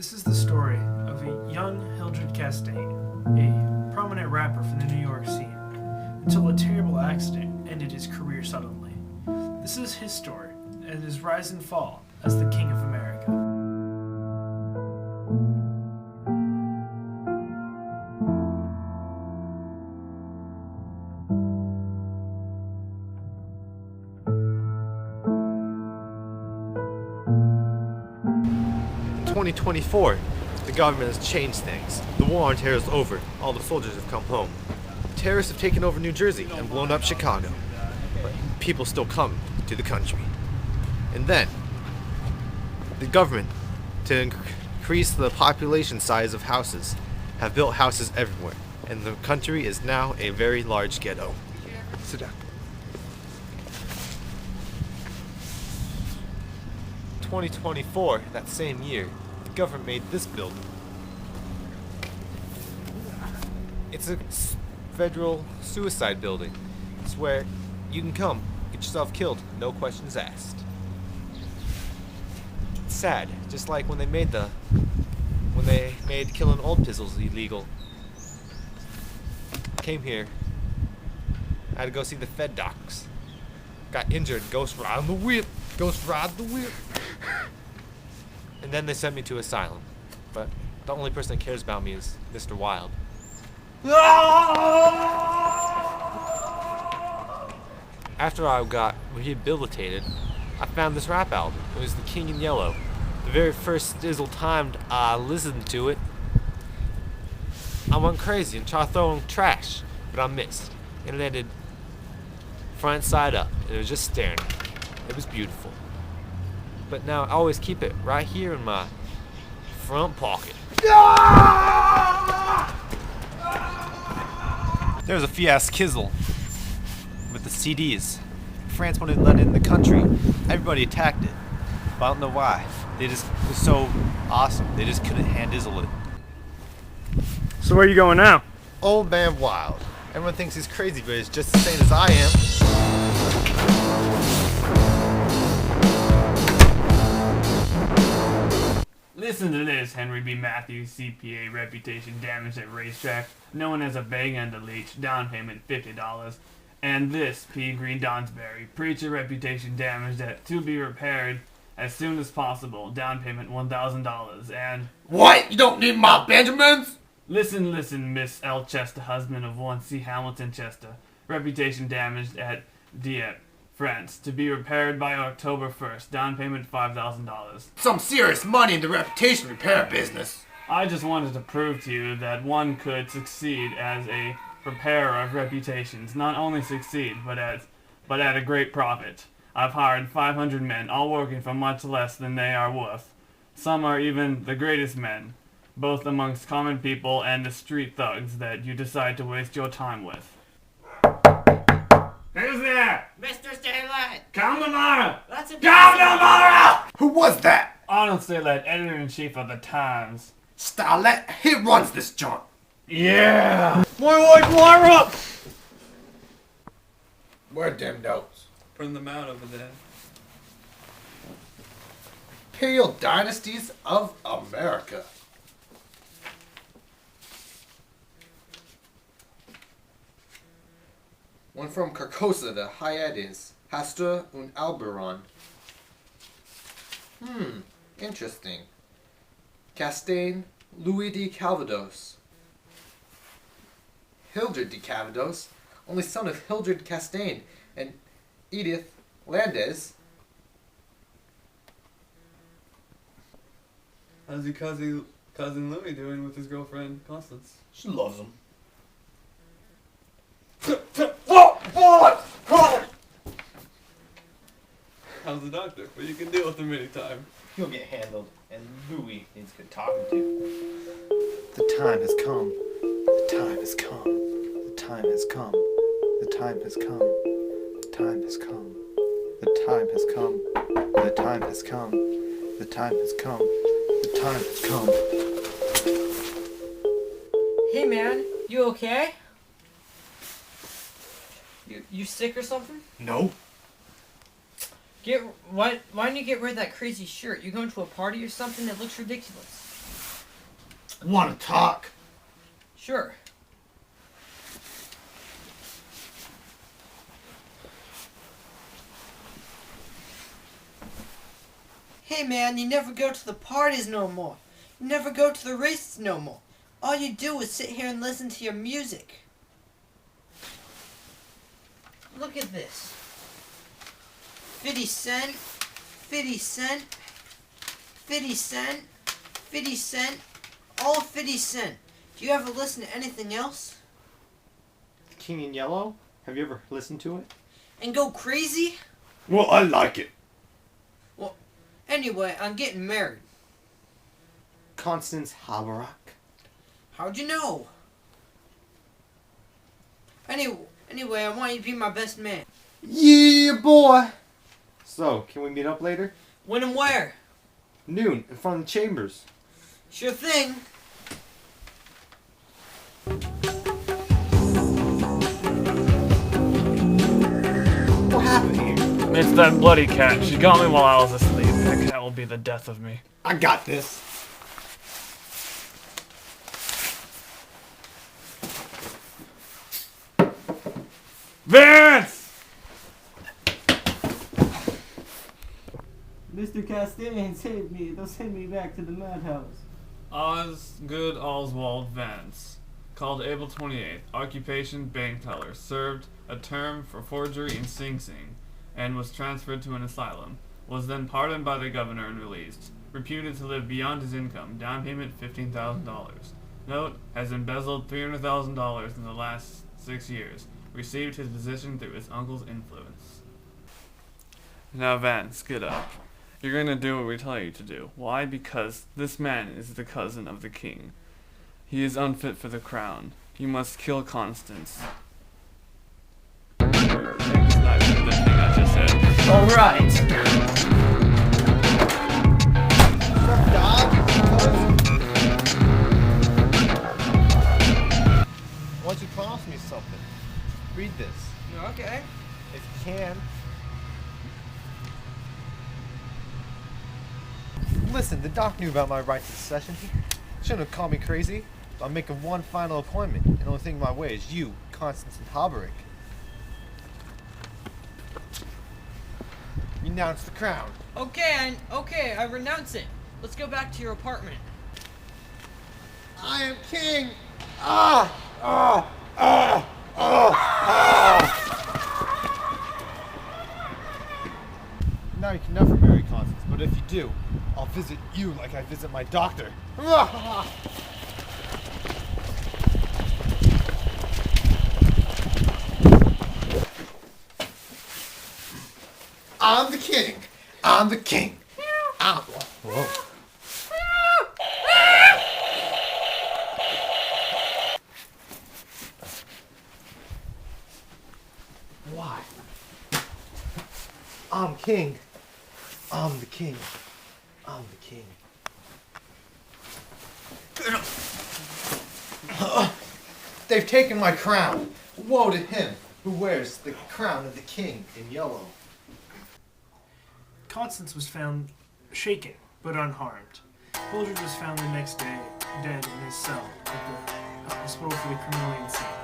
This is the story of a young Hildred Castaigne, a prominent rapper from the New York scene, until a terrible accident ended his career suddenly. This is his story, and his rise and fall as the King of America. In 2024, the government has changed things. The war on terror is over. All the soldiers have come home. Terrorists have taken over New Jersey and blown up Chicago. But people still come to the country. And then, the government, to increase the population size of houses, have built houses everywhere. And the country is now a very large ghetto. Sit down. 2024, that same year, the government made this building. It's a federal suicide building. It's where you can come, get yourself killed, no questions asked. It's sad, just like when they made killing old pistols illegal. Came here, I had to go see the Fed docs. Got injured, ghost ride the whip. And then they sent me to asylum. But the only person that cares about me is Mr. Wild. After I got rehabilitated, I found this rap album. It was The King in Yellow. The very first timed I listened to it, I went crazy and tried throwing trash, but I missed. And it ended front side up. It was just staring at me. It was beautiful. But now I always keep it right here in my front pocket. There was a fiasco kizzle with the CDs. France wanted to let it in the country. Everybody attacked it. But I don't know why. It was so awesome. They just couldn't handle it. So where are you going now? Old Man Wild. Everyone thinks he's crazy, but he's just as sane as I am. Listen to this, Henry B. Matthews, CPA, reputation damaged at racetrack, known as a bang and a leech, down payment $50. And this, P. Green Donsbury, preacher, reputation damaged at to be repaired as soon as possible, down payment $1,000. And What? You don't need my Benjamins? listen, Miss L. Chester, husband of 1C Hamilton Chester, reputation damaged at Dieppe, France, to be repaired by October 1st, down payment $5,000. Some serious money in the reputation repair business. I just wanted to prove to you that one could succeed as a repairer of reputations. Not only succeed, but at a great profit. I've hired 500 men, all working for much less than they are worth. Some are even the greatest men, both amongst common people and the street thugs that you decide to waste your time with. Who's there? Mr. Starlight! Come tomorrow! That's a Come tomorrow! Who was that? Arnold Starlight, editor-in-chief of the Times. Starlet, he runs this joint. Yeah! More like Lara! Where are them notes? Putting them out over there. Imperial Dynasties of America. One from Carcosa to Hyades, Hastur und Alberon. Interesting. Castaigne, Louis de Calvados. Hildred de Calvados, only son of Hildred Castaigne and Edith Landes. How's your cousin Louis doing with his girlfriend Constance? She loves him. How's the doctor? Well, you can deal with him anytime. He'll get handled, and Louis needs good talking to. The time has come. The time has come. The time has come. The time has come. The time has come. The time has come. The time has come. The time has come. The time has come. Hey man, you okay? You sick or something? No. Why don't you get rid of that crazy shirt? You going to a party or something that looks ridiculous? Want to talk? Sure. Hey man, you never go to the parties no more. You never go to the races no more. All you do is sit here and listen to your music. Look at this. 50 cent, 50 cent, 50 cent, 50 cent, all 50 cent. Do you ever listen to anything else? The King in Yellow? Have you ever listened to it? And go crazy? Well, I like it. Well, anyway, I'm getting married. Constance Haberach. How'd you know? Anyway, I want you to be my best man. Yeah, boy. So, can we meet up later? When and where? Noon, in front of the chambers. Sure thing. What happened here? It's that bloody cat. She got me while I was asleep. That cat will be the death of me. I got this. Vance! Mr. Castaigne saved me. They'll send me back to the madhouse. Osgood Oswald Vance, called April 28th, occupation bank teller, served a term for forgery in Sing Sing, and was transferred to an asylum. Was then pardoned by the governor and released. Reputed to live beyond his income. Down payment $15,000. Note: has embezzled $300,000 in the last 6 years. Received his position through his uncle's influence. Now Vance, get up. You're gonna do what we tell you to do. Why? Because this man is the cousin of the king. He is unfit for the crown. You must kill Constance. Take this knife to the thing I just said. Alright. Why don't you promise me something? Read this. Okay. If you can. Listen, the doc knew about my right to secession. He shouldn't have called me crazy. I'm making one final appointment, and the only thing in my way is you, Constance and Haberick. Renounce the crown. Okay, I renounce it. Let's go back to your apartment. I am king! Ah! Ah! Ah! Ah! Now you can never marry Constance, but if you do, I'll visit you like I visit my doctor. I'm the king. I'm the king. Whoa. Why? I'm king. I'm the king. I'm the king. They've taken my crown. Woe to him who wears the crown of the king in yellow. Constance was found shaken, but unharmed. Hildred was found the next day, dead in his cell at the hospital for the criminally insane.